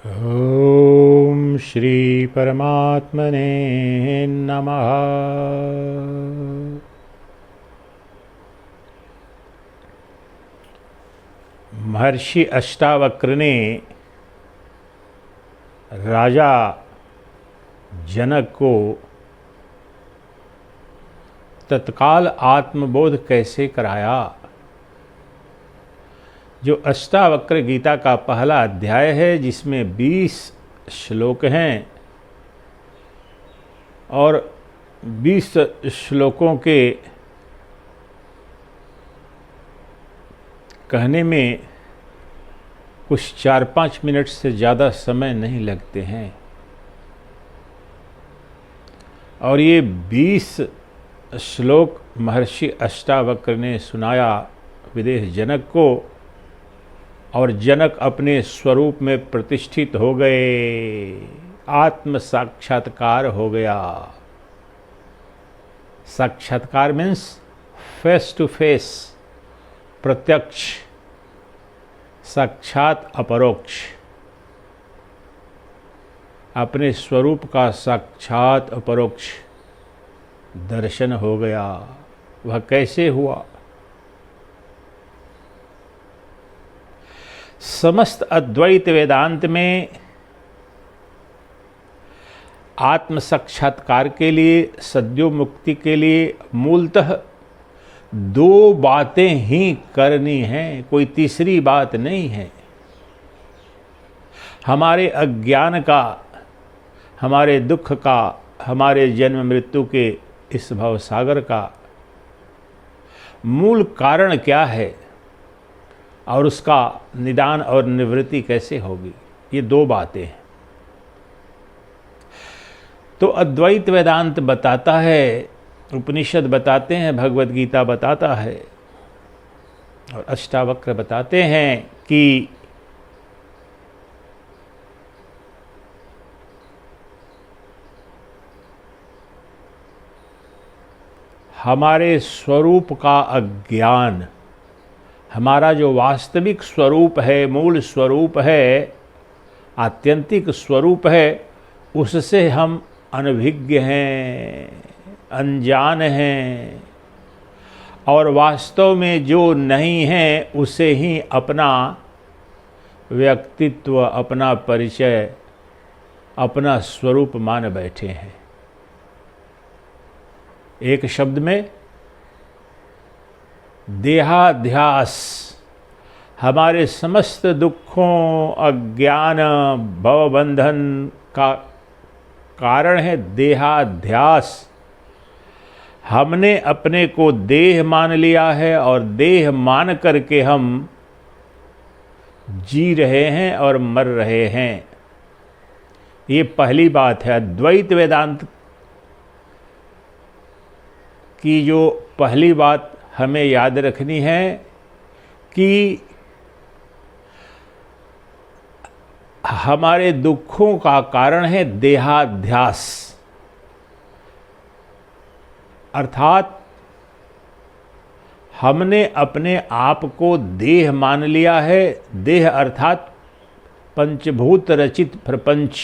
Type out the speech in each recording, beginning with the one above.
ओम श्री परमात्मने नमः। महर्षि अष्टावक्र ने राजा जनक को तत्काल आत्मबोध कैसे कराया। जो अष्टावक्र गीता का पहला अध्याय है, जिसमें 20 श्लोक हैं और 20 श्लोकों के कहने में कुछ 4-5 मिनट से ज़्यादा समय नहीं लगते हैं। और ये 20 श्लोक महर्षि अष्टावक्र ने सुनाया विदेह जनक को, और जनक अपने स्वरूप में प्रतिष्ठित हो गए, आत्म साक्षात्कार हो गया। साक्षात्कार मीन्स फेस टू फेस, प्रत्यक्ष, साक्षात अपरोक्ष। अपने स्वरूप का साक्षात अपरोक्ष दर्शन हो गया। वह कैसे हुआ? समस्त अद्वैत वेदांत में आत्म साक्षात्कार के लिए, सद्यो मुक्ति के लिए मूलतः 2 बातें ही करनी हैं, कोई तीसरी बात नहीं है। हमारे अज्ञान का, हमारे दुख का, हमारे जन्म मृत्यु के इस भवसागर का मूल कारण क्या है और उसका निदान और निवृत्ति कैसे होगी, ये 2 बातें हैं। तो अद्वैत वेदांत बताता है, उपनिषद बताते हैं, भगवद गीता बताता है और अष्टावक्र बताते हैं कि हमारे स्वरूप का अज्ञान, हमारा जो वास्तविक स्वरूप है, मूल स्वरूप है, आत्यंतिक स्वरूप है, उससे हम अनभिज्ञ हैं, अनजान हैं, और वास्तव में जो नहीं है उसे ही अपना व्यक्तित्व, अपना परिचय, अपना स्वरूप मान बैठे हैं। एक शब्द में देहाध्यास हमारे समस्त दुखों, अज्ञान, भवबंधन का कारण है। देहाध्यास, हमने अपने को देह मान लिया है और देह मान करके हम जी रहे हैं और मर रहे हैं। ये पहली बात है। अद्वैत वेदांत की जो पहली बात हमें याद रखनी है कि हमारे दुखों का कारण है देहाध्यास, अर्थात हमने अपने आप को देह मान लिया है। देह अर्थात पंचभूत रचित प्रपंच।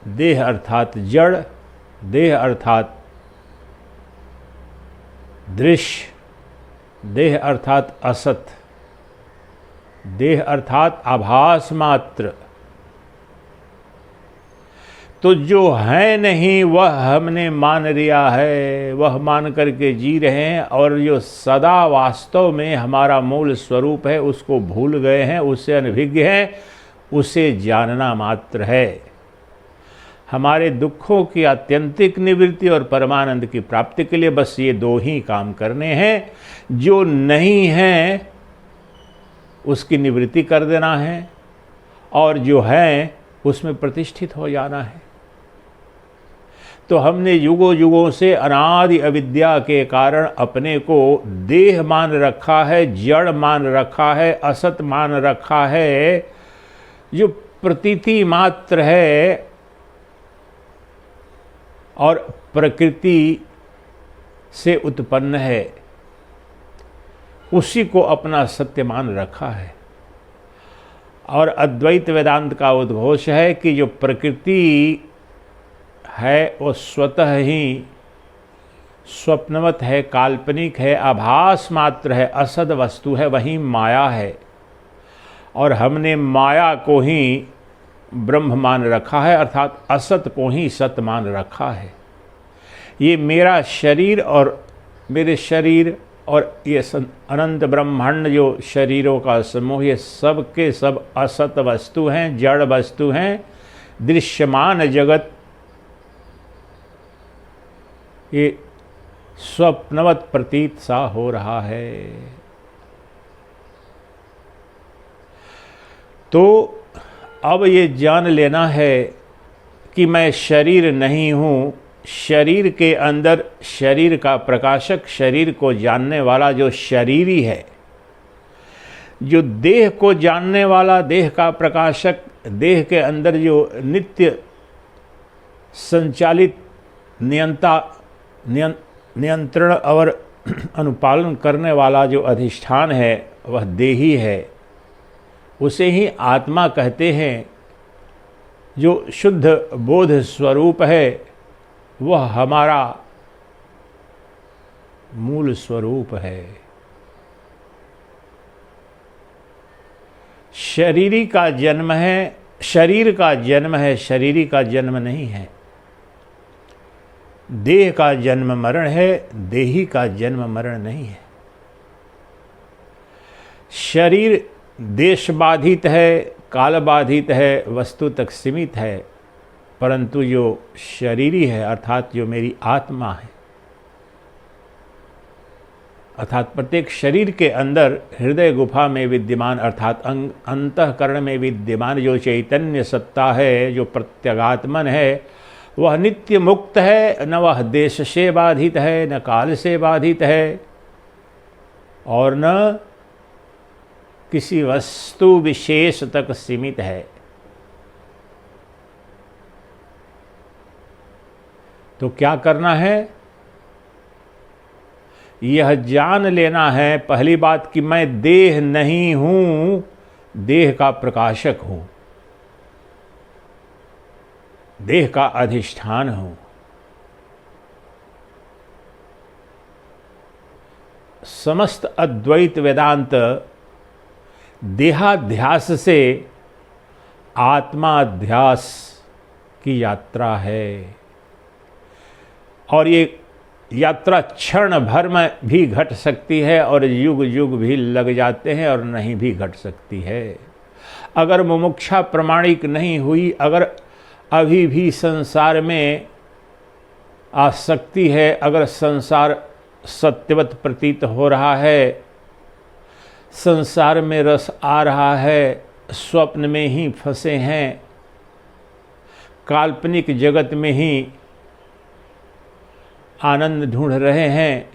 देह अर्थात जड़, देह अर्थात दृश्य, देह अर्थात असत, देह अर्थात आभास मात्र। तो जो है नहीं वह हमने मान लिया है, वह मान करके जी रहे हैं, और जो सदा वास्तव में हमारा मूल स्वरूप है उसको भूल गए हैं, उससे अनभिज्ञ हैं, उसे जानना मात्र है। हमारे दुखों की आत्यंतिक निवृत्ति और परमानंद की प्राप्ति के लिए बस ये 2 ही काम करने हैं। जो नहीं है उसकी निवृत्ति कर देना है, और जो है उसमें प्रतिष्ठित हो जाना है। तो हमने युगों युगों से अनादि अविद्या के कारण अपने को देह मान रखा है, जड़ मान रखा है, असत मान रखा है, जो प्रतीति मात्र है और प्रकृति से उत्पन्न है। उसी को अपना सत्य मान रखा है। और अद्वैत वेदांत का उद्घोष है कि जो प्रकृति है वो स्वतः ही स्वप्नवत है, काल्पनिक है, आभास मात्र है, असद वस्तु है, वही माया है। और हमने माया को ही ब्रह्म मान रखा है, अर्थात असत को ही सत मान रखा है। ये मेरा शरीर और मेरे शरीर और ये अनंत ब्रह्मांड जो शरीरों का समूह, ये सब के सब असत वस्तु हैं, जड़ वस्तु हैं। दृश्यमान जगत ये स्वप्नवत प्रतीत सा हो रहा है। तो अब ये जान लेना है कि मैं शरीर नहीं हूँ। शरीर के अंदर शरीर का प्रकाशक, शरीर को जानने वाला जो शरीरी है, जो देह को जानने वाला, देह का प्रकाशक, देह के अंदर जो नित्य संचालित नियंत्रण और अनुपालन करने वाला जो अधिष्ठान है, वह देही है। उसे ही आत्मा कहते हैं। जो शुद्ध बोध स्वरूप है वह हमारा मूल स्वरूप है। शरीरी का जन्म है, शरीर का जन्म है, शरीरी का जन्म नहीं है। देह का जन्म मरण है, देही का जन्म मरण नहीं है। शरीर देश बाधित है, काल बाधित है, वस्तु तक सीमित है, परंतु जो शरीरी है अर्थात जो मेरी आत्मा है, अर्थात प्रत्येक शरीर के अंदर हृदय गुफा में विद्यमान अर्थात अंतःकरण में विद्यमान जो चैतन्य सत्ता है, जो प्रत्यगात्मन है, वह नित्य मुक्त है। न वह देश से बाधित है, न काल से बाधित है, और न किसी वस्तु विशेष तक सीमित है। तो क्या करना है? यह जान लेना है पहली बात कि मैं देह नहीं हूं, देह का प्रकाशक हूं, देह का अधिष्ठान हूं। समस्त अद्वैत वेदांत देहाध्यास से आत्माध्यास की यात्रा है, और ये यात्रा क्षण भर में भी घट सकती है और युग युग भी लग जाते हैं और नहीं भी घट सकती है। अगर मुमुक्षा प्रमाणिक नहीं हुई, अगर अभी भी संसार में आसक्ति है, अगर संसार सत्यवत प्रतीत हो रहा है, संसार में रस आ रहा है, स्वप्न में ही फंसे हैं, काल्पनिक जगत में ही आनंद ढूंढ रहे हैं,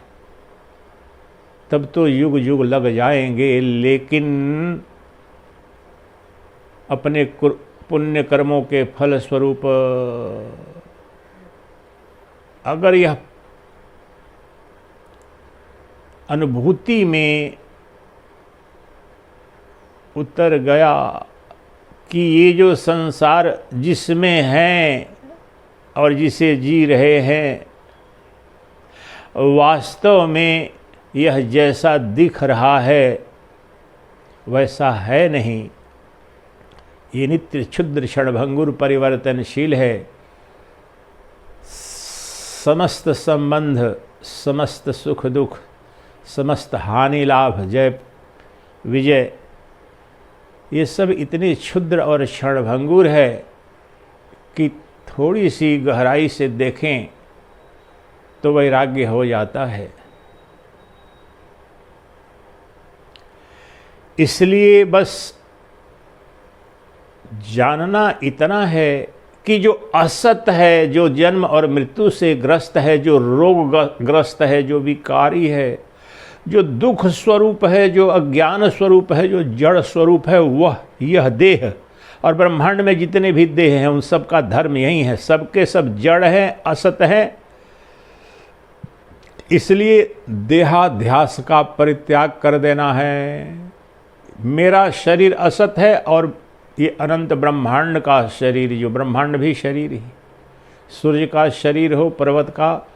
तब तो युग युग लग जाएंगे। लेकिन अपने पुण्य कर्मों के फल स्वरूप अगर यह अनुभूति में उतर गया कि ये जो संसार जिसमें हैं और जिसे जी रहे हैं, वास्तव में यह जैसा दिख रहा है वैसा है नहीं, ये नित्य क्षुद्र क्षणभंगुर परिवर्तनशील है। समस्त संबंध, समस्त सुख दुख, समस्त हानि लाभ, जय विजय, ये सब इतने क्षुद्र और क्षणभंगुर है कि थोड़ी सी गहराई से देखें तो वैराग्य हो जाता है। इसलिए बस जानना इतना है कि जो असत है, जो जन्म और मृत्यु से ग्रस्त है, जो रोग ग्रस्त है, जो विकारी है, जो दुख स्वरूप है, जो अज्ञान स्वरूप है, जो जड़ स्वरूप है, वह यह देह और ब्रह्मांड में जितने भी देह हैं उन सब का धर्म यही है। सबके सब जड़ है, असत है, इसलिए देहाध्यास का परित्याग कर देना है। मेरा शरीर असत है और ये अनंत ब्रह्मांड का शरीर, जो ब्रह्मांड भी शरीर ही, सूर्य का शरीर हो, पर्वत का,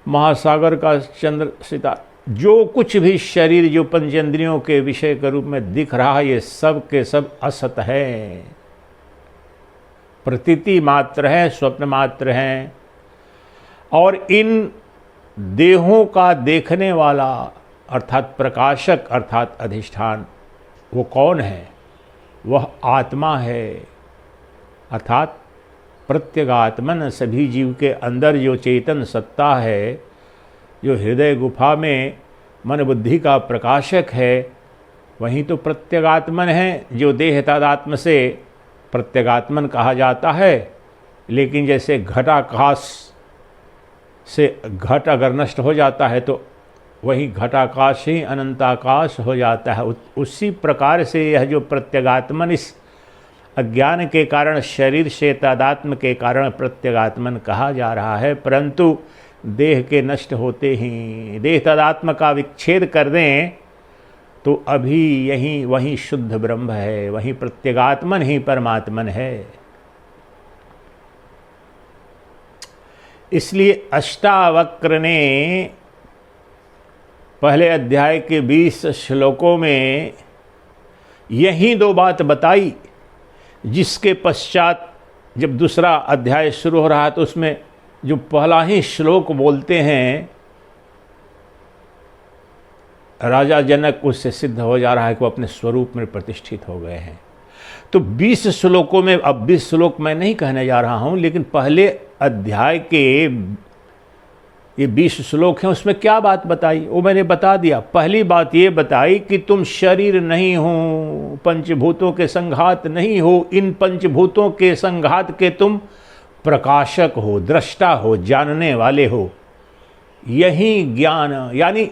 महासागर का, चंद्र सितारा, जो कुछ भी शरीर जो पंचेंद्रियों के विषय के रूप में दिख रहा है, ये सब के सब असत है, प्रतीति मात्र है, स्वप्न मात्र हैं। और इन देहों का देखने वाला अर्थात प्रकाशक अर्थात अधिष्ठान वो कौन है? वह आत्मा है, अर्थात प्रत्यगात्मन सभी जीव के अंदर जो चेतन सत्ता है, जो हृदय गुफा में मन बुद्धि का प्रकाशक है, वही तो प्रत्यगात्मन है, जो देह तादात्म से प्रत्यगात्मन कहा जाता है। लेकिन जैसे घटाकाश से घट अगर नष्ट हो जाता है तो वही घटाकाश ही अनंताकाश हो जाता है। उसी प्रकार से यह जो प्रत्यगात्मन इस अज्ञान के कारण शरीर से तादात्म्य के कारण प्रत्यगात्मन कहा जा रहा है, परंतु देह के नष्ट होते ही देह तादात्म्य का विच्छेद कर दें तो अभी यही वही शुद्ध ब्रह्म है, वही प्रत्यगात्मन ही परमात्मन है। इसलिए अष्टावक्र ने पहले अध्याय के 20 श्लोकों में यही दो बात बताई, जिसके पश्चात जब दूसरा अध्याय शुरू हो रहा है तो उसमें जो पहला ही श्लोक बोलते हैं, राजा जनक, उससे सिद्ध हो जा रहा है कि वो अपने स्वरूप में प्रतिष्ठित हो गए हैं। तो 20 श्लोकों में, अब 20 श्लोक मैं नहीं कहने जा रहा हूँ, लेकिन पहले अध्याय के ये 20 श्लोक हैं, उसमें क्या बात बताई वो मैंने बता दिया। पहली बात ये बताई कि तुम शरीर नहीं हो, पंचभूतों के संघात नहीं हो, इन पंचभूतों के संघात के तुम प्रकाशक हो, दृष्टा हो, जानने वाले हो। यही ज्ञान, यानी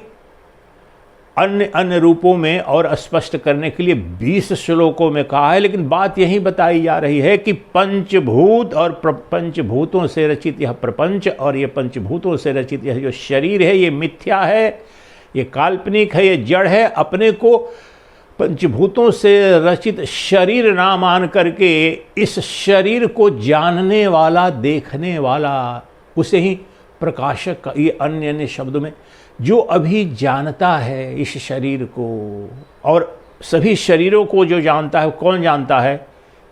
अन्य अन्य रूपों में और स्पष्ट करने के लिए 20 श्लोकों में कहा है, लेकिन बात यही बताई जा रही है कि पंचभूत और पंचभूतों से रचित यह प्रपंच और ये पंचभूतों से रचित यह जो शरीर है, ये मिथ्या है, ये काल्पनिक है, ये जड़ है। अपने को पंचभूतों से रचित शरीर ना मान करके इस शरीर को जानने वाला, देखने वाला, उसे ही प्रकाशक का, ये अन्य अन्य शब्दों में जो अभी जानता है इस शरीर को, और सभी शरीरों को जो जानता है, कौन जानता है?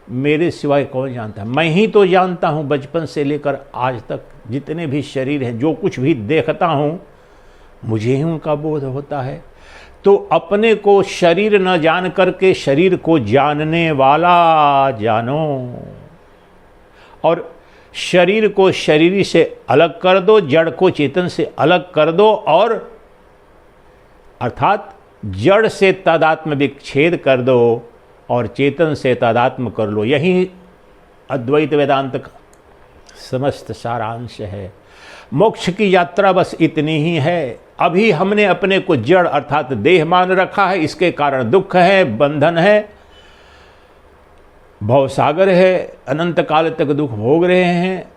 मेरे सिवाय कौन जानता है? मैं ही तो जानता हूँ। बचपन से लेकर आज तक जितने भी शरीर हैं, जो कुछ भी देखता हूँ, मुझे ही उनका बोध होता है। तो अपने को शरीर न जान करके शरीर को जानने वाला जानो, और शरीर को शरीरी से अलग कर दो, जड़ को चेतन से अलग कर दो, और अर्थात जड़ से तादात्म्य विच्छेद कर दो और चेतन से तादात्म्य कर लो। यही अद्वैत वेदांत का समस्त सारांश है। मोक्ष की यात्रा बस इतनी ही है। अभी हमने अपने को जड़ अर्थात देह मान रखा है, इसके कारण दुख है, बंधन है, भवसागर है, अनंत काल तक दुख भोग रहे हैं,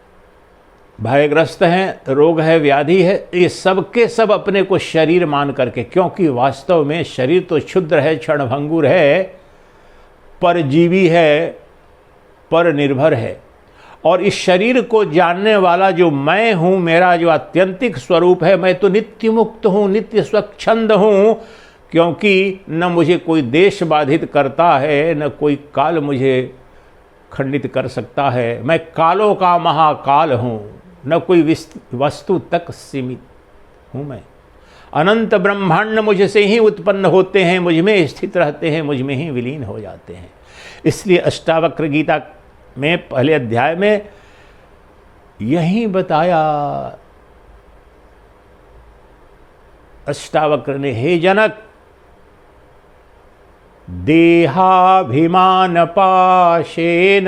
भयग्रस्त हैं, रोग है, व्याधि है, ये सब के सब अपने को शरीर मान करके, क्योंकि वास्तव में शरीर तो क्षुद्र है, क्षणभंगुर है, परजीवी है, पर निर्भर है। और इस शरीर को जानने वाला जो मैं हूँ, मेरा जो आत्यंतिक स्वरूप है, मैं तो नित्य मुक्त हूँ, नित्य स्वच्छंद हूँ, क्योंकि न मुझे कोई देश बाधित करता है, न कोई काल मुझे खंडित कर सकता है। मैं कालों का महाकाल हूँ, न कोई वस्तु तक सीमित हूँ। मैं अनंत ब्रह्मांड मुझसे ही उत्पन्न होते हैं, मुझ में स्थित रहते हैं, मुझ में ही विलीन हो जाते हैं। इसलिए अष्टावक्र गीता में पहले अध्याय में यही बताया अष्टावक्र ने, हे जनक, देहाभिमान पाशेन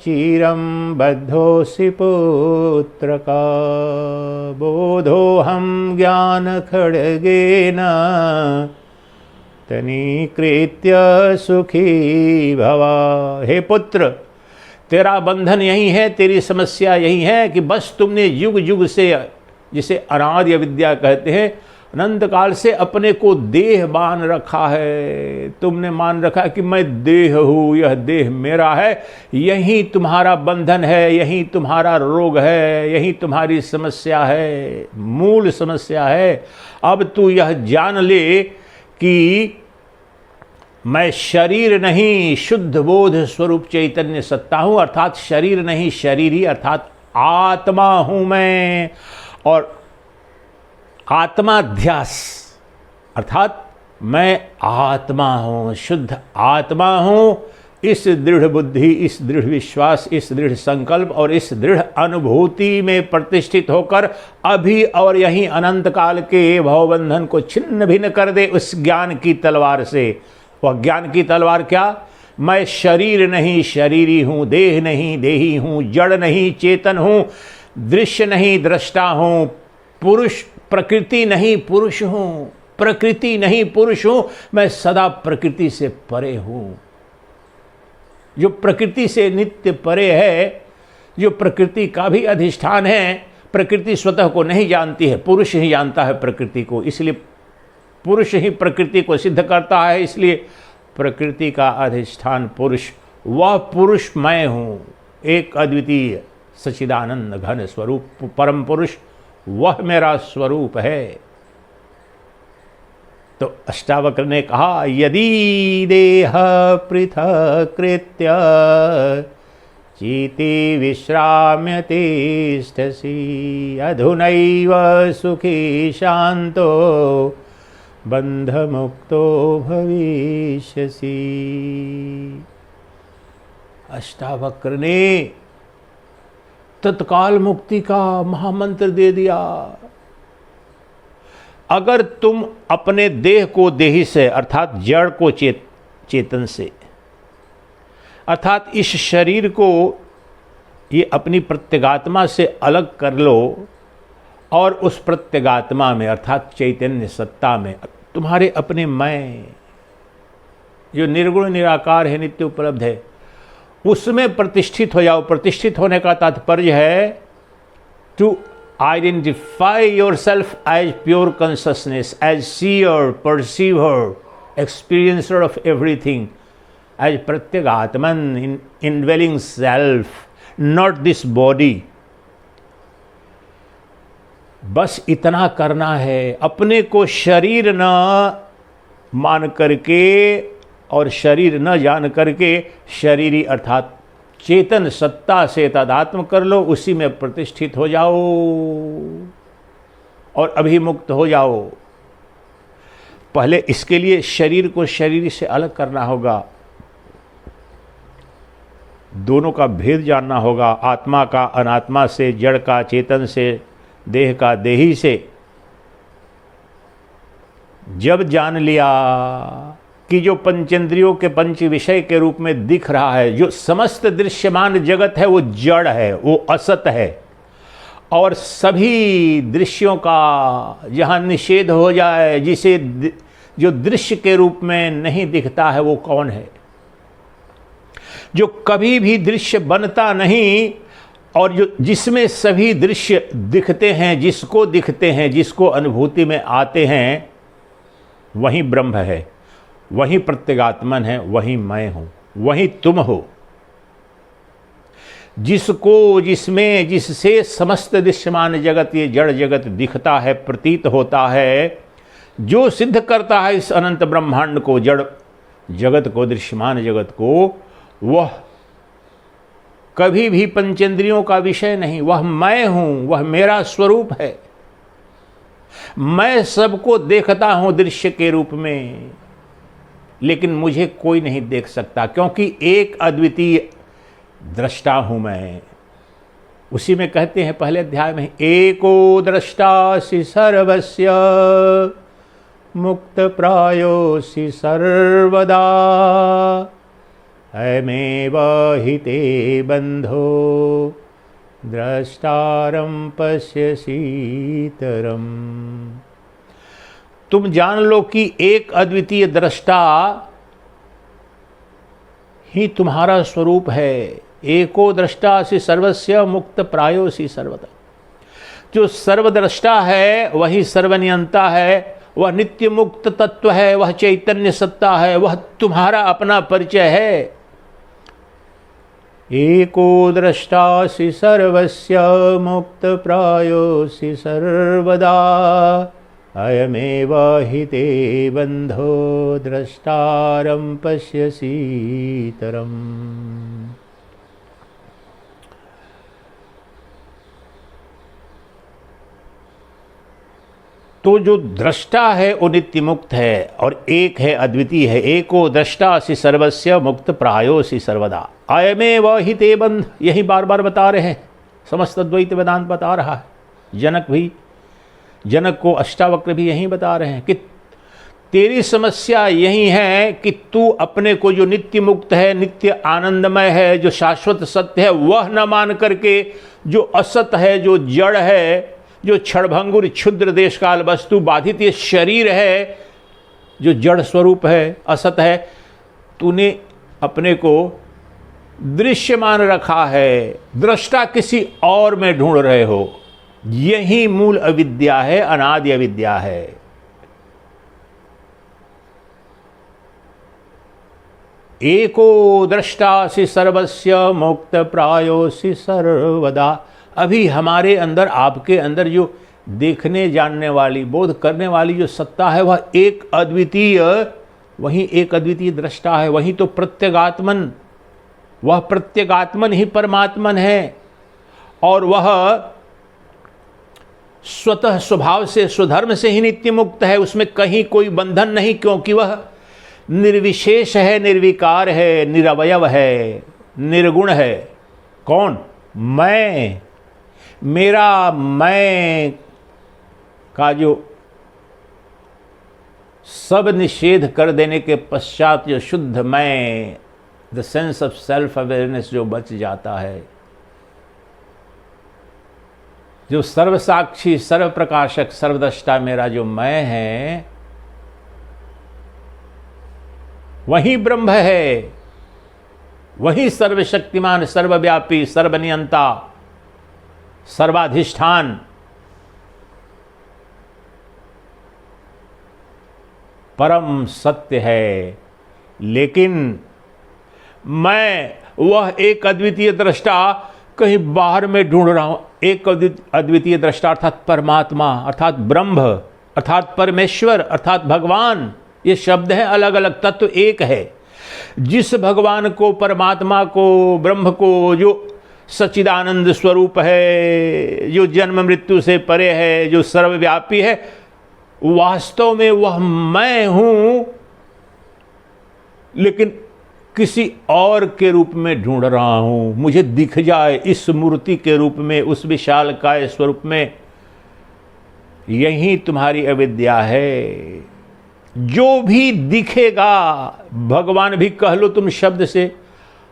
चिरं बद्धोऽसि पुत्रका, बोधोऽहं ज्ञान खड्गेन तनीकृत्य सुखी भवा। हे पुत्र, तेरा बंधन यही है, तेरी समस्या यही है कि बस तुमने युग युग से जिसे अनादि अविद्या कहते हैं, अनंत काल से अपने को देह मान रखा है। तुमने मान रखा है कि मैं देह हूँ, यह देह मेरा है। यही तुम्हारा बंधन है, यही तुम्हारा रोग है, यही तुम्हारी समस्या है, मूल समस्या है। अब तू यह जान ले कि मैं शरीर नहीं, शुद्ध बोध स्वरूप चैतन्य सत्ता हूँ, अर्थात शरीर नहीं शरीरी, अर्थात आत्मा हूँ मैं। और आत्माध्यास अर्थात मैं आत्मा हूँ, शुद्ध आत्मा हूँ। इस दृढ़ बुद्धि, इस दृढ़ विश्वास, इस दृढ़ संकल्प और इस दृढ़ अनुभूति में प्रतिष्ठित होकर अभी और यहीं अनंत काल के भवबंधन को छिन्न भिन्न कर दे उस ज्ञान की तलवार से। वह ज्ञान की तलवार क्या? मैं शरीर नहीं शरीरी हूँ, देह नहीं देही हूँ, जड़ नहीं चेतन हूँ, दृश्य नहीं दृष्टा हूँ, पुरुष प्रकृति नहीं पुरुष हूँ, प्रकृति नहीं पुरुष हूँ, मैं सदा प्रकृति से परे हूँ। जो प्रकृति से नित्य परे है, जो प्रकृति का भी अधिष्ठान है, प्रकृति स्वतः को नहीं जानती है, पुरुष ही जानता है प्रकृति को। इसलिए पुरुष ही प्रकृति को सिद्ध करता है, इसलिए प्रकृति का अधिष्ठान पुरुष, वह पुरुष मैं हूँ, एक अद्वितीय सच्चिदानंद घन स्वरूप परम पुरुष, वह मेरा स्वरूप है। तो अष्टावक्र ने कहा, यदि देह पृथक् कृत्य चीति विश्राम्य तिष्ठसि, अधुनैव सुखी शांतो बंधमुक्तो भविष्यसि। अष्टावक्र ने तत्काल मुक्ति का महामंत्र दे दिया। अगर तुम अपने देह को देही से अर्थात जड़ को चेतन से, अर्थात इस शरीर को ये अपनी प्रत्यगात्मा से अलग कर लो और उस प्रत्यगात्मा में अर्थात चैतन्य सत्ता में तुम्हारे अपने मैं जो निर्गुण निराकार है, नित्य उपलब्ध है, उसमें प्रतिष्ठित हो जाओ। प्रतिष्ठित होने का तात्पर्य है to identify yourself as pure consciousness, as seer, perceiver, experiencer of everything, as Pratyagaatman, indwelling self, not this body. बस इतना करना है, अपने को शरीर न मान करके और शरीर न जान करके शरीरी अर्थात चेतन सत्ता से तादात्म्य कर लो, उसी में प्रतिष्ठित हो जाओ और अभिमुक्त हो जाओ। पहले इसके लिए शरीर को शरीर से अलग करना होगा, दोनों का भेद जानना होगा, आत्मा का अनात्मा से, जड़ का चेतन से, देह का देही से। जब जान लिया कि जो पंचेंद्रियों के पंच विषय के रूप में दिख रहा है, जो समस्त दृश्यमान जगत है, वो जड़ है, वो असत है, और सभी दृश्यों का जहाँ निषेध हो जाए, जिसे जो दृश्य के रूप में नहीं दिखता है, वो कौन है? जो कभी भी दृश्य बनता नहीं और जो जिसमें सभी दृश्य दिखते हैं, जिसको दिखते हैं, जिसको अनुभूति में आते हैं, वही ब्रह्म है, वही प्रत्यगात्मन है, वही मैं हूं, वही तुम हो। जिसको, जिसमें, जिससे समस्त दृश्यमान जगत, ये जड़ जगत दिखता है, प्रतीत होता है, जो सिद्ध करता है इस अनंत ब्रह्मांड को, जड़ जगत को, दृश्यमान जगत को, वह कभी भी पंचेंद्रियों का विषय नहीं, वह मैं हूं, वह मेरा स्वरूप है। मैं सबको देखता हूं दृश्य के रूप में, लेकिन मुझे कोई नहीं देख सकता, क्योंकि एक अद्वितीय दृष्टा हूं मैं। उसी में कहते हैं पहले अध्याय में, एको दृष्टासि सर्वस्य मुक्त प्रायोसि सर्वदा, अयमेव हि ते बंधो द्रष्टारं पश्यसीतरम्। तुम जान लो कि एक अद्वितीय दृष्टा ही तुम्हारा स्वरूप है। एको दृष्टासि सर्वस्य मुक्त प्रायोसि सर्वदा। जो सर्वद्रष्टा है वही सर्वनियंता है, वह नित्य मुक्त तत्व है, वह चैतन्य सत्ता है, वह तुम्हारा अपना परिचय है। एको द्रष्टासि सर्वस्य मुक्त प्रायोसि सर्वदा, अयमेव हि ते बन्धो द्रष्टारं पश्यसीतरम्। तो जो दृष्टा है वो नित्य मुक्त है और एक है, अद्वितीय है। एको दृष्टासि सर्वस्य मुक्त प्रायोसि सर्वदा, अयमेव हि ते बंध। यही बार बार बता रहे हैं, समस्त अद्वैत वेदांत बता रहा है। जनक को अष्टावक्र भी यही बता रहे हैं कि तेरी समस्या यही है कि तू अपने को जो नित्य मुक्त है, नित्य आनंदमय है, जो शाश्वत सत्य है, वह न मान करके जो असत है, जो जड़ है, जो क्षणभंगुर क्षुद्र देश काल वस्तु बाधित ये शरीर है, जो जड़ स्वरूप है, असत है, तूने अपने को दृश्य मान रखा है, दृष्टा किसी और में ढूंढ रहे हो। यही मूल अविद्या है, अनादि अविद्या है। एको दृष्टासि सर्वस्य मुक्त प्रायोसि सर्वदा। अभी हमारे अंदर, आपके अंदर जो देखने जानने वाली, बोध करने वाली जो सत्ता है, वह एक अद्वितीय, वही एक अद्वितीय दृष्टा है, वही तो प्रत्यगात्मन, वह प्रत्यगात्मन ही परमात्मन है। और वह स्वतः स्वभाव से, स्वधर्म से ही नित्य मुक्त है, उसमें कहीं कोई बंधन नहीं, क्योंकि वह निर्विशेष है, निर्विकार है, निरवयव है, निर्गुण है। कौन? मैं, मेरा मैं का जो सब निषेध कर देने के पश्चात जो शुद्ध मैं, the sense of self awareness जो बच जाता है, जो सर्वसाक्षी, सर्वप्रकाशक, सर्वद्रष्टा मेरा जो मैं है, वही ब्रह्म है, वही सर्वशक्तिमान, सर्वव्यापी, सर्वनियंता, सर्वाधिष्ठान, परम सत्य है। लेकिन मैं वह एक अद्वितीय दृष्टा कहीं बाहर में ढूंढ रहा हूं। एक अद्वितीय दृष्टा अर्थात परमात्मा, अर्थात ब्रह्म, अर्थात परमेश्वर, अर्थात भगवान। ये शब्द हैं, अलग अलग तत्व एक है। जिस भगवान को, परमात्मा को, ब्रह्म को, जो सच्चिदानंद स्वरूप है, जो जन्म मृत्यु से परे है, जो सर्वव्यापी है, वास्तव में वह मैं हूं, लेकिन किसी और के रूप में ढूंढ रहा हूं। मुझे दिख जाए इस मूर्ति के रूप में, उस विशालकाय स्वरूप में। यही तुम्हारी अविद्या है। जो भी दिखेगा, भगवान भी कह लो तुम शब्द से,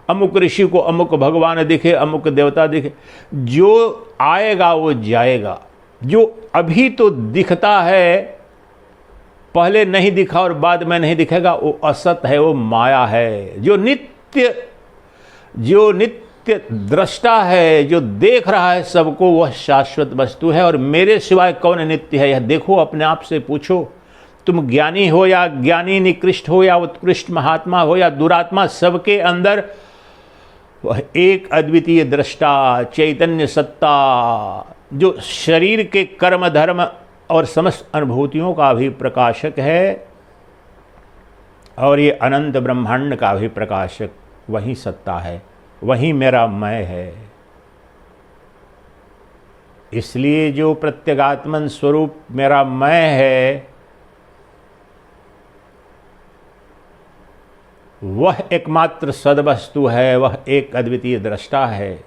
अमुक ऋषि को अमुक भगवान दिखे, अमुक देवता दिखे, जो आएगा वो जाएगा। जो अभी तो दिखता है, पहले नहीं दिखा और बाद में नहीं दिखेगा, वो असत है, वो माया है। जो नित्य दृष्टा है, जो देख रहा है सबको, वह शाश्वत वस्तु है। और मेरे सिवाय कौन नित्य है, यह देखो, अपने आप से पूछो। तुम ज्ञानी हो या ज्ञानी निकृष्ट हो या उत्कृष्ट महात्मा हो या दुरात्मा, सबके अंदर वह एक अद्वितीय दृष्टा, चैतन्य सत्ता, जो शरीर के कर्म धर्म और समस्त अनुभूतियों का भी प्रकाशक है, और ये अनंत ब्रह्मांड का भी प्रकाशक वही सत्ता है, वही मेरा मैं है। इसलिए जो प्रत्यगात्मन स्वरूप मेरा मैं है, वह एकमात्र सदवस्तु है, वह एक अद्वितीय दृष्टा है।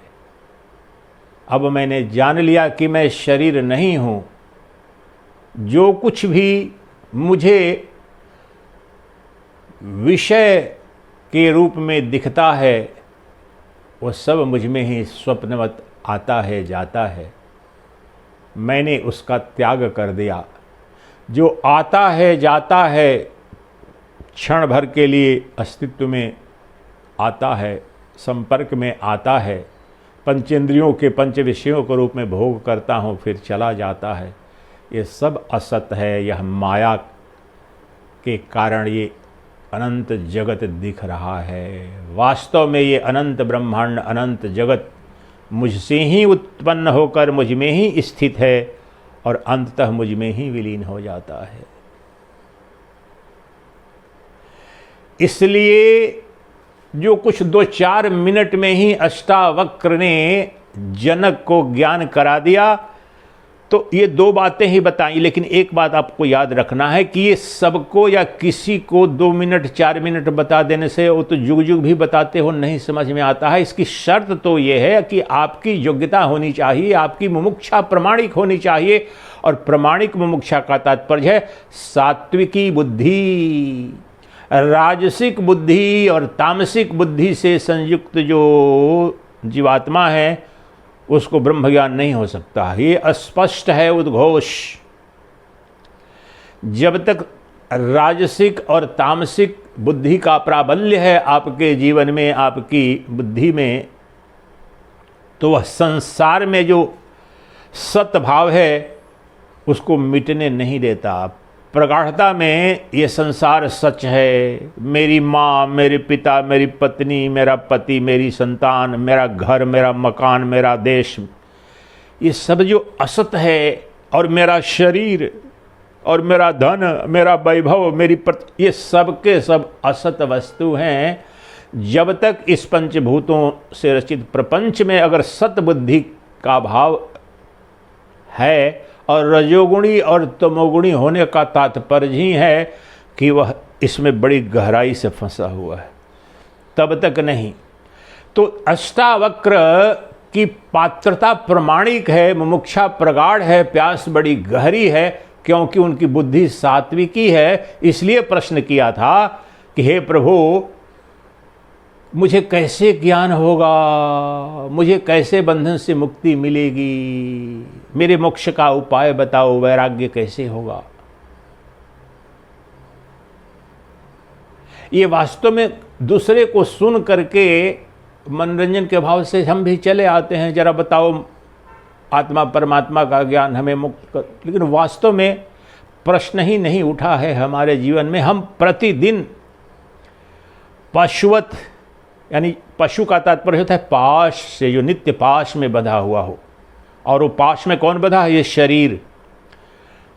अब मैंने जान लिया कि मैं शरीर नहीं हूँ। जो कुछ भी मुझे विषय के रूप में दिखता है, वह सब मुझ में ही स्वप्नवत आता है, जाता है। मैंने उसका त्याग कर दिया। जो आता है, जाता है, क्षण भर के लिए अस्तित्व में आता है, संपर्क में आता है, पंचेंद्रियों के पंच विषयों के रूप में भोग करता हूँ फिर चला जाता है। ये सब असत है। यह माया के कारण ये अनंत जगत दिख रहा है। वास्तव में ये अनंत ब्रह्मांड अनंत जगत मुझसे ही उत्पन्न होकर मुझ में ही स्थित है और अंततः मुझ में ही विलीन हो जाता है। इसलिए जो कुछ 2-4 मिनट में ही अष्टावक्र ने जनक को ज्ञान करा दिया, तो ये 2 बातें ही बताई, लेकिन एक बात आपको याद रखना है कि ये सबको या किसी को 2 मिनट 4 मिनट बता देने से, वो तो जुग जुग भी बताते हो नहीं समझ में आता है। इसकी शर्त तो ये है कि आपकी योग्यता होनी चाहिए, आपकी मुमुक्षा प्रमाणिक होनी चाहिए। और प्रमाणिक मुमुक्षा का तात्पर्य है सात्विकी बुद्धि। राजसिक बुद्धि और तामसिक बुद्धि से संयुक्त जो जीवात्मा है उसको ब्रह्म ज्ञान नहीं हो सकता। ये स्पष्ट है उद्घोष। जब तक राजसिक और तामसिक बुद्धि का प्राबल्य है आपके जीवन में, आपकी बुद्धि में, तो वह संसार में जो सत्भाव है उसको मिटने नहीं देता। प्रगाढ़ता में ये संसार सच है। मेरी माँ, मेरे पिता, मेरी पत्नी, मेरा पति, मेरी संतान, मेरा घर, मेरा मकान, मेरा देश, ये सब जो असत है, और मेरा शरीर और मेरा धन, मेरा वैभव, मेरी ये सब के सब असत वस्तु हैं। जब तक इस पंचभूतों से रचित प्रपंच में अगर सत बुद्धि का भाव है, और रजोगुणी और तमोगुणी होने का तात्पर्य ही है कि वह इसमें बड़ी गहराई से फंसा हुआ है, तब तक नहीं। तो अष्टावक्र की पात्रता प्रमाणिक है, मुमुक्षा प्रगाढ़ है, प्यास बड़ी गहरी है, क्योंकि उनकी बुद्धि सात्विकी है। इसलिए प्रश्न किया था कि हे प्रभु, मुझे कैसे ज्ञान होगा, मुझे कैसे बंधन से मुक्ति मिलेगी, मेरे मोक्ष का उपाय बताओ, वैराग्य कैसे होगा। ये वास्तव में दूसरे को सुन करके मनोरंजन के भाव से हम भी चले आते हैं, जरा बताओ आत्मा परमात्मा का ज्ञान हमें मुक्त कर, लेकिन वास्तव में प्रश्न ही नहीं उठा है हमारे जीवन में। हम प्रतिदिन पशुवत, यानी पशु का तात्पर्य होता है पाश से, जो नित्य पाश में बंधा हुआ हो, और वो पाश में कौन बंधा है? ये शरीर।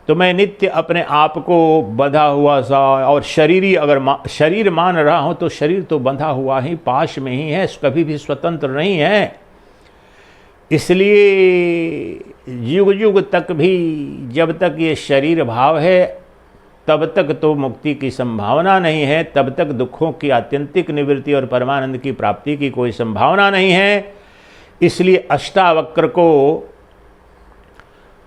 तो मैं नित्य अपने आप को बंधा हुआ सा, और शरीरी अगर शरीर मान रहा हूँ तो शरीर तो बंधा हुआ ही पाश में ही है, कभी भी स्वतंत्र नहीं है। इसलिए युग युग तक भी जब तक ये शरीर भाव है तब तक तो मुक्ति की संभावना नहीं है, तब तक दुखों की आत्यंतिक निवृत्ति और परमानंद की प्राप्ति की कोई संभावना नहीं है। इसलिए अष्टावक्र को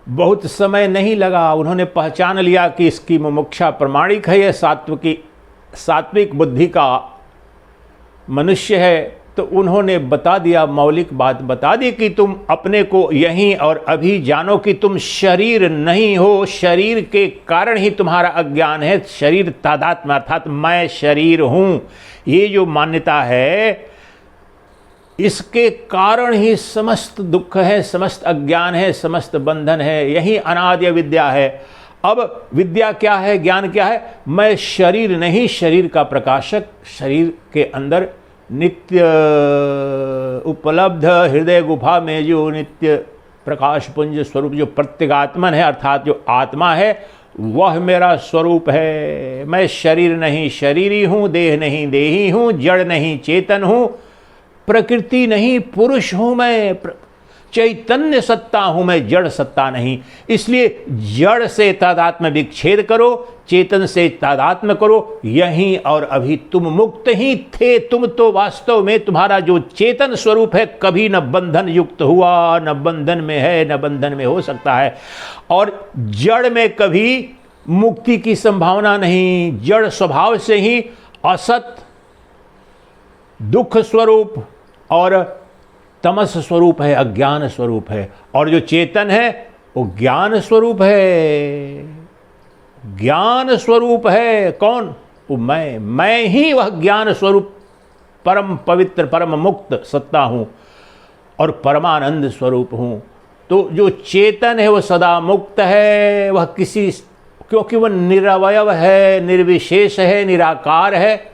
बहुत समय नहीं लगा, उन्होंने पहचान लिया कि इसकी मुमुक्षा प्रमाणिक है, यह सात्विक बुद्धि का मनुष्य है। तो उन्होंने बता दिया, मौलिक बात बता दी कि तुम अपने को यहीं और अभी जानो कि तुम शरीर नहीं हो, शरीर के कारण ही तुम्हारा अज्ञान है। शरीर तादात्म्य अर्थात मैं शरीर हूं, ये जो मान्यता है, इसके कारण ही समस्त दुख है, समस्त अज्ञान है, समस्त बंधन है, यही अनाद्य विद्या है। अब विद्या क्या है, ज्ञान क्या है? मैं शरीर नहीं, शरीर का प्रकाशक, शरीर के अंदर नित्य उपलब्ध हृदय गुफा में जो नित्य प्रकाश पुंज स्वरूप जो प्रत्यगात्मन है, अर्थात जो आत्मा है, वह मेरा स्वरूप है। मैं शरीर नहीं शरीरी हूँ, देह नहीं देही हूँ, जड़ नहीं चेतन हूँ, प्रकृति नहीं पुरुष हूँ, मैं चैतन्य सत्ता हूँ, मैं जड़ सत्ता नहीं। इसलिए जड़ से तादात्म्य विच्छेद करो, चेतन से तादात्म्य करो, यहीं और अभी तुम मुक्त ही थे। तुम तो वास्तव में तुम्हारा जो चेतन स्वरूप है कभी न बंधन युक्त हुआ, न बंधन में है, न बंधन में हो सकता है। और जड़ में कभी मुक्ति की संभावना नहीं, जड़ स्वभाव से ही असत, दुख स्वरूप और तमस स्वरूप है, अज्ञान स्वरूप है। और जो चेतन है वो ज्ञान स्वरूप है, ज्ञान स्वरूप है। कौन? वो मैं ही वह ज्ञान स्वरूप परम पवित्र परम मुक्त सत्ता हूँ। और परमानंद स्वरूप हूँ। तो जो चेतन है वो सदा मुक्त है, वह किसी, क्योंकि वह निरवयव है, निर्विशेष है, निराकार है।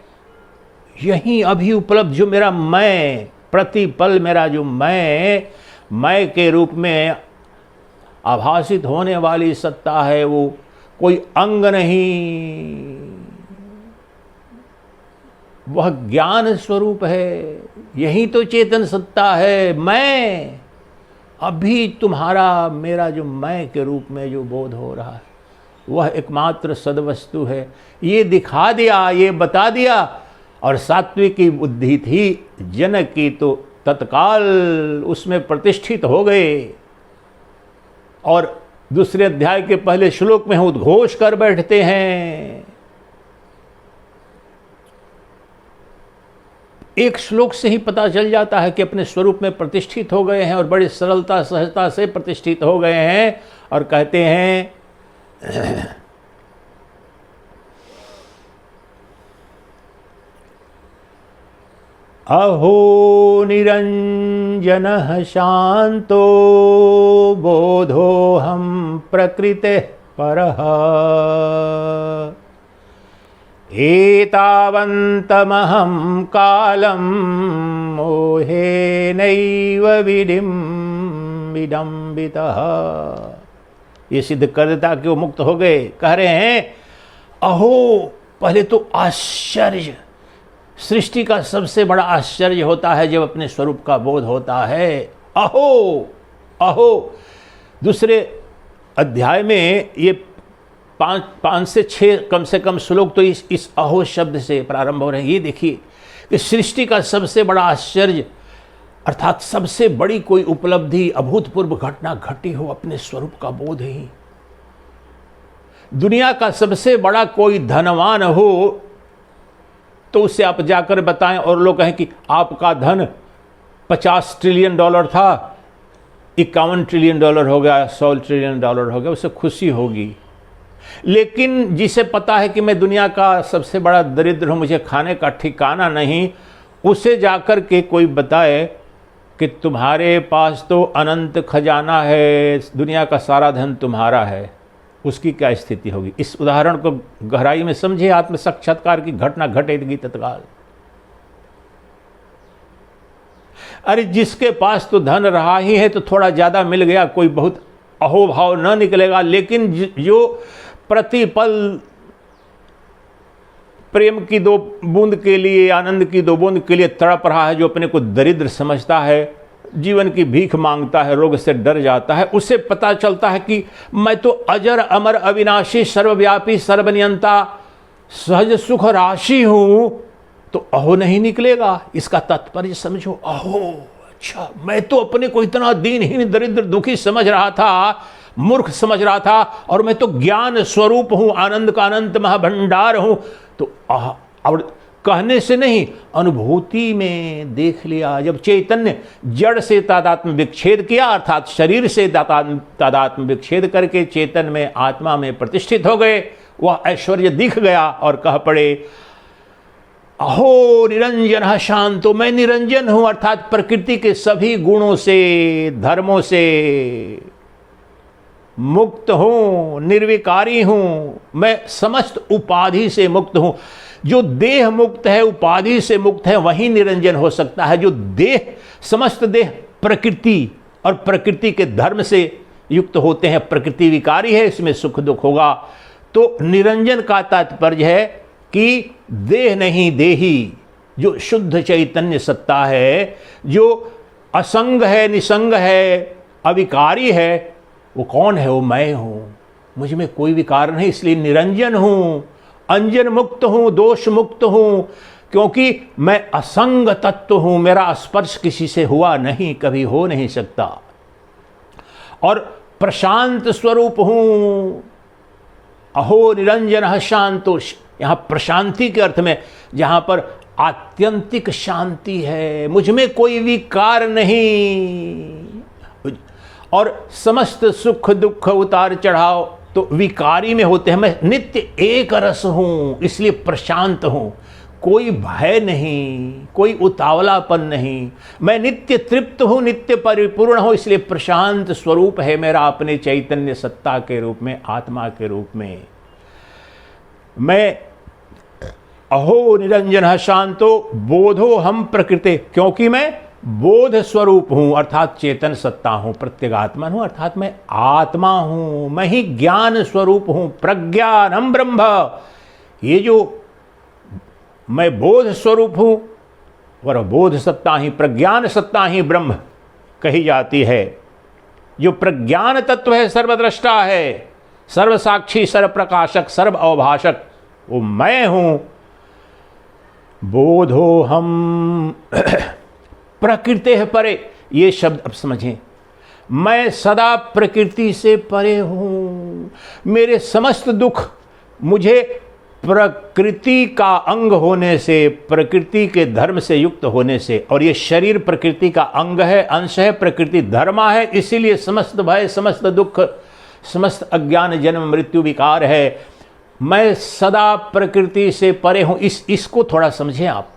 यही अभी उपलब्ध जो मेरा मैं, प्रतिपल मेरा जो मैं के रूप में आभासित होने वाली सत्ता है, वो कोई अंग नहीं, वह ज्ञान स्वरूप है। यही तो चेतन सत्ता है। मैं अभी तुम्हारा, मेरा जो मैं के रूप में जो बोध हो रहा है, वह एकमात्र सदवस्तु है। ये दिखा दिया, ये बता दिया। और सात्विक की बुद्धि थी जनक की, तो तत्काल उसमें प्रतिष्ठित हो गए और दूसरे अध्याय के पहले श्लोक में उद्घोष कर बैठते हैं। एक श्लोक से ही पता चल जाता है कि अपने स्वरूप में प्रतिष्ठित हो गए हैं और बड़ी सरलता सहजता से प्रतिष्ठित हो गए हैं। और कहते हैं अहो निरंजनः शांतो बोधोऽहं प्रकृतेः परः एतावन्तमहं कालं मोहेनैव विडम्बितः। ये सिद्ध कर देता कि वो मुक्त हो गए। कह रहे हैं अहो, पहले तो आश्चर्य, सृष्टि का सबसे बड़ा आश्चर्य होता है जब अपने स्वरूप का बोध होता है। अहो अहो। दूसरे अध्याय में ये 5 से 6 कम से कम श्लोक तो इस अहो शब्द से प्रारंभ हो रहे हैं। ये देखिए कि सृष्टि का सबसे बड़ा आश्चर्य अर्थात सबसे बड़ी कोई उपलब्धि, अभूतपूर्व घटना घटी हो अपने स्वरूप का बोध ही। दुनिया का सबसे बड़ा कोई धनवान हो तो उससे आप जाकर बताएं और लोग कहें कि आपका धन $50 ट्रिलियन था, 51 ट्रिलियन डॉलर हो गया, 100 ट्रिलियन डॉलर हो गया, उससे खुशी होगी। लेकिन जिसे पता है कि मैं दुनिया का सबसे बड़ा दरिद्र हूं, मुझे खाने का ठिकाना नहीं, उसे जाकर के कोई बताए कि तुम्हारे पास तो अनंत खजाना है, दुनिया का सारा धन तुम्हारा है, उसकी क्या स्थिति होगी। इस उदाहरण को गहराई में समझे, आत्म साक्षात्कार की घटना घटेगी तत्काल। अरे जिसके पास तो धन रहा ही है तो थोड़ा ज्यादा मिल गया, कोई बहुत अहोभाव न निकलेगा। लेकिन जो प्रतिपल प्रेम की 2 बूंद के लिए, आनंद की 2 बूंद के लिए तड़प रहा है, जो अपने को दरिद्र समझता है, जीवन की भीख मांगता है, रोग से डर जाता है, उसे पता चलता है कि मैं तो अजर अमर अविनाशी सर्वव्यापी सर्वनियंता सहज सुख राशि हूं, तो अहो नहीं निकलेगा। इसका तात्पर्य समझो। अहो, अच्छा, मैं तो अपने को इतना दीनहीन दरिद्र दुखी समझ रहा था, मूर्ख समझ रहा था, और मैं तो ज्ञान स्वरूप हूं, आनंद का अनंत महाभंडार हूं। तो और कहने से नहीं, अनुभूति में देख लिया। जब चैतन्य जड़ से तादात्म्य विच्छेद किया, अर्थात शरीर से तादात्म्य विच्छेद करके चेतन में, आत्मा में प्रतिष्ठित हो गए, वह ऐश्वर्य दिख गया और कह पड़े अहो निरंजन शांतो, मैं निरंजन हूं, अर्थात प्रकृति के सभी गुणों से, धर्मों से मुक्त हूं, निर्विकारी हूं, मैं समस्त उपाधि से मुक्त हूं। जो देह मुक्त है, उपाधि से मुक्त है, वही निरंजन हो सकता है। जो देह, समस्त देह प्रकृति और प्रकृति के धर्म से युक्त होते हैं, प्रकृति विकारी है, इसमें सुख दुख होगा। तो निरंजन का तात्पर्य है कि देह नहीं देही, जो शुद्ध चैतन्य सत्ता है, जो असंग है, निसंग है, अविकारी है, वो कौन है? वो मैं हूं। मुझ में कोई विकार नहीं, इसलिए निरंजन हूं, अंजन मुक्त हूं, दोष मुक्त हूं, क्योंकि मैं असंग तत्व हूं, मेरा स्पर्श किसी से हुआ नहीं, कभी हो नहीं सकता, और प्रशांत स्वरूप हूं। अहो निरंजन शांतो, यहां प्रशांति के अर्थ में, जहां पर आत्यंतिक शांति है, मुझ में कोई विकार नहीं, और समस्त सुख दुख उतार चढ़ाव तो विकारी में होते हैं। मैं नित्य एक रस हूं, इसलिए प्रशांत हूं, कोई भय नहीं, कोई उतावलापन नहीं, मैं नित्य तृप्त हूँ, नित्य परिपूर्ण हूँ, इसलिए प्रशांत स्वरूप है मेरा अपने चैतन्य सत्ता के रूप में, आत्मा के रूप में। मैं अहो निरंजन शांतो बोधो हम प्रकृते, क्योंकि मैं बोध स्वरूप हूं अर्थात चेतन सत्ता हूं, प्रत्यगात्मन हूं अर्थात मैं आत्मा हूं, मैं ही ज्ञान स्वरूप हूं, प्रज्ञानम ब्रह्म। ये जो मैं बोध स्वरूप हूं और बोध सत्ता ही, प्रज्ञान सत्ता ही ब्रह्म कही जाती है। जो प्रज्ञान तत्व है, सर्वद्रष्टा है, सर्वसाक्षी, सर्वप्रकाशक, सर्व अवभाषक, वो मैं हूं। बोधो हम प्रकृति है परे, ये शब्द अब समझें। मैं सदा प्रकृति से परे हूं, मेरे समस्त दुख मुझे प्रकृति का अंग होने से, प्रकृति के धर्म से युक्त होने से, और ये शरीर प्रकृति का अंग है, अंश है, प्रकृति धर्मा है, इसीलिए समस्त भय, समस्त दुख, समस्त अज्ञान, जन्म मृत्यु विकार है। मैं सदा प्रकृति से परे हूं। इसको थोड़ा समझें आप।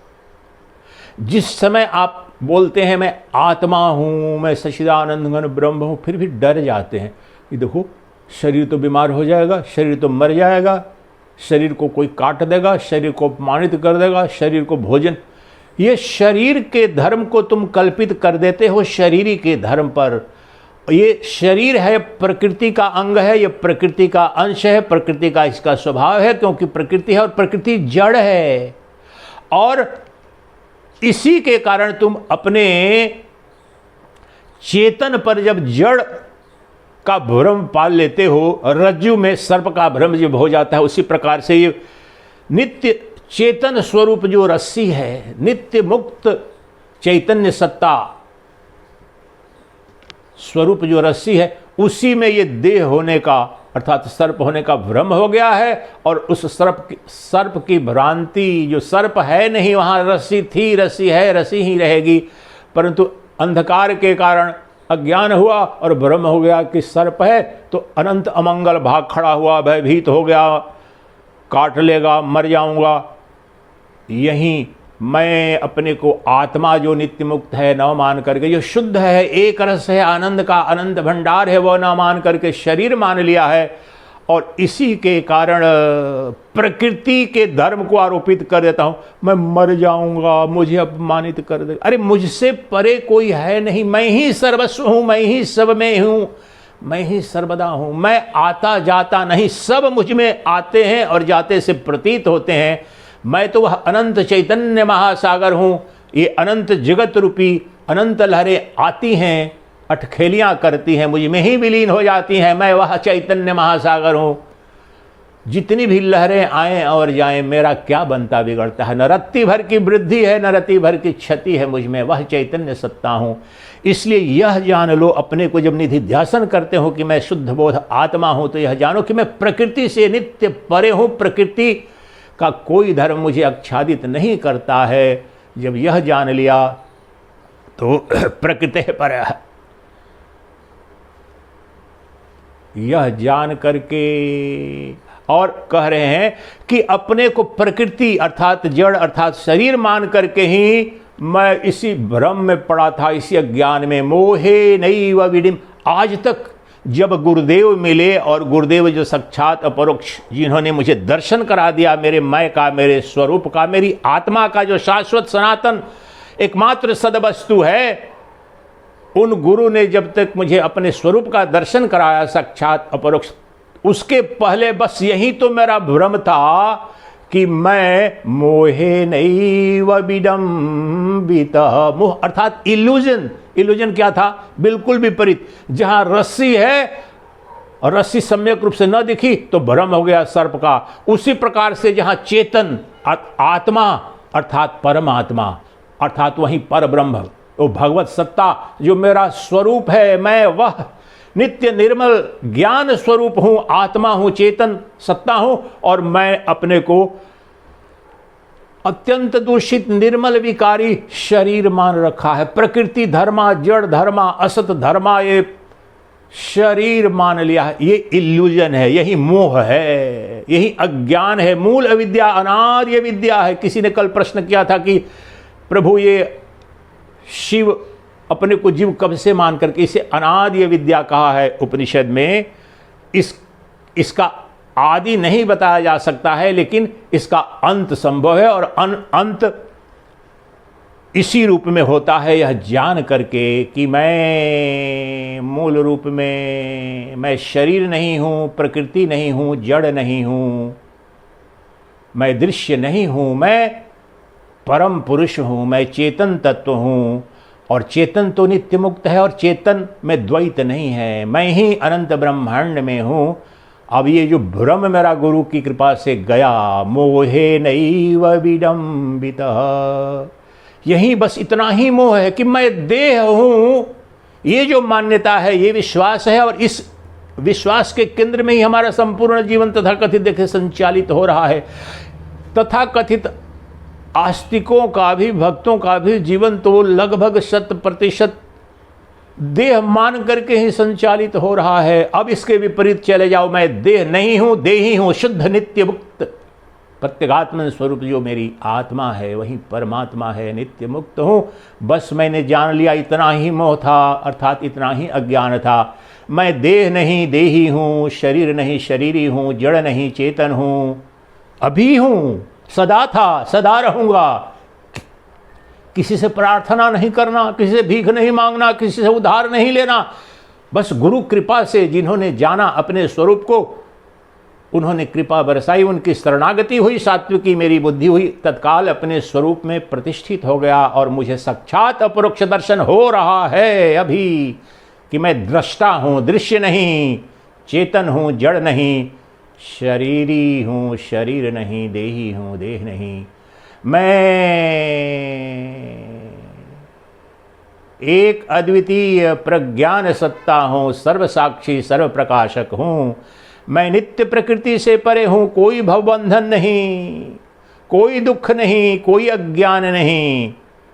जिस समय आप बोलते हैं मैं आत्मा हूं, मैं सच्चिदानंद घन ब्रह्म हूं, फिर भी डर जाते हैं कि देखो शरीर तो बीमार हो जाएगा, शरीर तो मर जाएगा, शरीर को कोई काट देगा, शरीर को अपमानित कर देगा, शरीर को भोजन, ये शरीर के धर्म को तुम कल्पित कर देते हो शरीरी के धर्म पर। ये शरीर है, प्रकृति का अंग है, ये प्रकृति का अंश है, प्रकृति का इसका स्वभाव है, क्योंकि प्रकृति है और प्रकृति जड़ है। और इसी के कारण तुम अपने चेतन पर जब जड़ का भ्रम पाल लेते हो, रज्जु में सर्प का भ्रम जब हो जाता है, उसी प्रकार से ये नित्य चेतन स्वरूप जो रस्सी है, नित्य मुक्त चैतन्य सत्ता स्वरूप जो रस्सी है, उसी में ये देह होने का अर्थात सर्प होने का भ्रम हो गया है। और उस सर्प की भ्रांति, जो सर्प है नहीं, वहाँ रस्सी थी, रस्सी है, रस्सी ही रहेगी, परंतु अंधकार के कारण अज्ञान हुआ और भ्रम हो गया कि सर्प है, तो अनंत अमंगल भाग खड़ा हुआ, भयभीत हो गया, काट लेगा, मर जाऊंगा। यहीं मैं अपने को आत्मा जो नित्य मुक्त है न मान करके, जो शुद्ध है, एक रस है, आनंद का अनंत भंडार है, वो न मान करके शरीर मान लिया है। और इसी के कारण प्रकृति के धर्म को आरोपित कर देता हूं, मैं मर जाऊंगा, मुझे अपमानित कर दे। अरे मुझसे परे कोई है नहीं, मैं ही सर्वस्व हूं, मैं ही सब में हूं, मैं ही सर्वदा हूं, मैं आता जाता नहीं, सब मुझ में आते हैं और जाते से प्रतीत होते हैं। मैं तो वह अनंत चैतन्य महासागर हूं। ये अनंत जगत रूपी अनंत लहरें आती हैं, अटखेलियां करती हैं, मुझ में ही विलीन हो जाती हैं। मैं वह चैतन्य महासागर हूं। जितनी भी लहरें आएं और जाएं, मेरा क्या बनता बिगड़ता है। न रत्ती भर की वृद्धि है, न रत्ती भर की क्षति है मुझ में, वह चैतन्य सत्ता हूं। इसलिए यह जान लो, अपने को जब निधिध्यासन करते हो कि मैं शुद्ध बोध आत्मा हूं, तो यह जानो कि मैं प्रकृति से नित्य परे हूं। प्रकृति का कोई धर्म मुझे आच्छादित नहीं करता है। जब यह जान लिया तो प्रकृति पर यह जान करके और कह रहे हैं कि अपने को प्रकृति अर्थात जड़ अर्थात शरीर मान करके ही मैं इसी भ्रम में पड़ा था, इसी अज्ञान में। मोहे नैव विडिम। आज तक जब गुरुदेव मिले और गुरुदेव जो साक्षात अपरोक्ष जिन्होंने मुझे दर्शन करा दिया मेरे मैं का, मेरे स्वरूप का, मेरी आत्मा का, जो शाश्वत सनातन एकमात्र सदवस्तु है, उन गुरु ने जब तक मुझे अपने स्वरूप का दर्शन कराया साक्षात अपरोक्ष, उसके पहले बस यही तो मेरा भ्रम था कि मैं मोहे नैव विडम्बितः। मोह अर्थात इल्यूजन। इल्यूजन क्या था? बिल्कुल विपरीत। जहां रस्सी है और रस्सी सम्यक रूप से न दिखी तो भ्रम हो गया सर्प का। उसी प्रकार से जहां चेतन आत्मा अर्थात परमात्मा अर्थात वही पर ब्रह्म, वो भगवत सत्ता जो मेरा स्वरूप है, मैं वह नित्य निर्मल ज्ञान स्वरूप हूं, आत्मा हूं, चेतन सत्ता हूं। और मैं अपने को अत्यंत दूषित निर्मल विकारी शरीर मान रखा है। प्रकृति धर्मा, जड़ धर्मा, असत धर्मा, ये शरीर मान लिया है। ये इल्यूजन है, यही मोह है, यही अज्ञान है। मूल अविद्या अनार्य विद्या है। किसी ने कल प्रश्न किया था कि प्रभु ये शिव अपने को जीव कब से मान करके इसे अनार्य विद्या कहा है उपनिषद में। इसका आदि नहीं बताया जा सकता है, लेकिन इसका अंत संभव है, और अंत इसी रूप में होता है, यह जान करके कि मैं मूल रूप में मैं शरीर नहीं हूं, प्रकृति नहीं हूं, जड़ नहीं हूं, मैं दृश्य नहीं हूं, मैं परम पुरुष हूं, मैं चेतन तत्व हूं। और चेतन तो नित्य मुक्त है, और चेतन में द्वैत नहीं है, मैं ही अनंत ब्रह्मांड में हूं। अब ये जो भ्रम मेरा गुरु की कृपा से गया, मोहे नैव विडम्बितः, यही बस इतना ही मोह है कि मैं देह हूं। ये जो मान्यता है, ये विश्वास है, और इस विश्वास के केंद्र में ही हमारा संपूर्ण जीवन तथा कथित देखे संचालित हो रहा है। तथा कथित आस्तिकों का भी, भक्तों का भी जीवन तो लगभग 100% देह मान करके ही संचालित हो रहा है। अब इसके विपरीत चले जाओ, मैं देह नहीं हूं, देही हूं, शुद्ध नित्य मुक्त प्रत्यगात्मन स्वरूप जो मेरी आत्मा है वही परमात्मा है, नित्य मुक्त हूं। बस मैंने जान लिया, इतना ही मोह था, अर्थात इतना ही अज्ञान था। मैं देह नहीं देही हूं, शरीर नहीं शरीरी हूं, जड़ नहीं चेतन हूं, अभी हूं, सदा था, सदा रहूंगा। किसी से प्रार्थना नहीं करना, किसी से भीख नहीं मांगना, किसी से उधार नहीं लेना। बस गुरु कृपा से जिन्होंने जाना अपने स्वरूप को, उन्होंने कृपा बरसाई, उनकी शरणागति हुई, सात्विकी मेरी बुद्धि हुई, तत्काल अपने स्वरूप में प्रतिष्ठित हो गया। और मुझे साक्षात अपरोक्ष दर्शन हो रहा है अभी कि मैं दृष्टा हूँ, दृश्य नहीं, चेतन हूँ, जड़ नहीं, शरीरी हूँ, शरीर नहीं, देही हूँ, देह नहीं। मैं एक अद्वितीय प्रज्ञान सत्ता हूँ, सर्वसाक्षी सर्वप्रकाशक हूँ। मैं नित्य प्रकृति से परे हूँ, कोई भवबंधन नहीं, कोई दुख नहीं, कोई अज्ञान नहीं।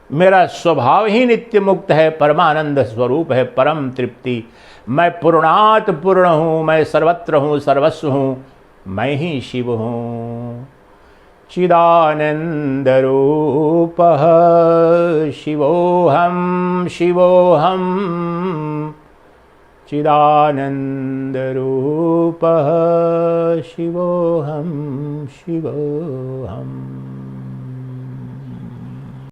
मेरा स्वभाव ही नित्य मुक्त है, परमानंद स्वरूप है, परम तृप्ति। मैं पूर्णात पूर्ण हूँ, मैं सर्वत्र हूँ, सर्वस्व हूँ, मैं ही शिव हूँ। चिदानंद रूपः शिवोहम शिवोहम, चिदानंद रूपः शिवोहम शिवोहम।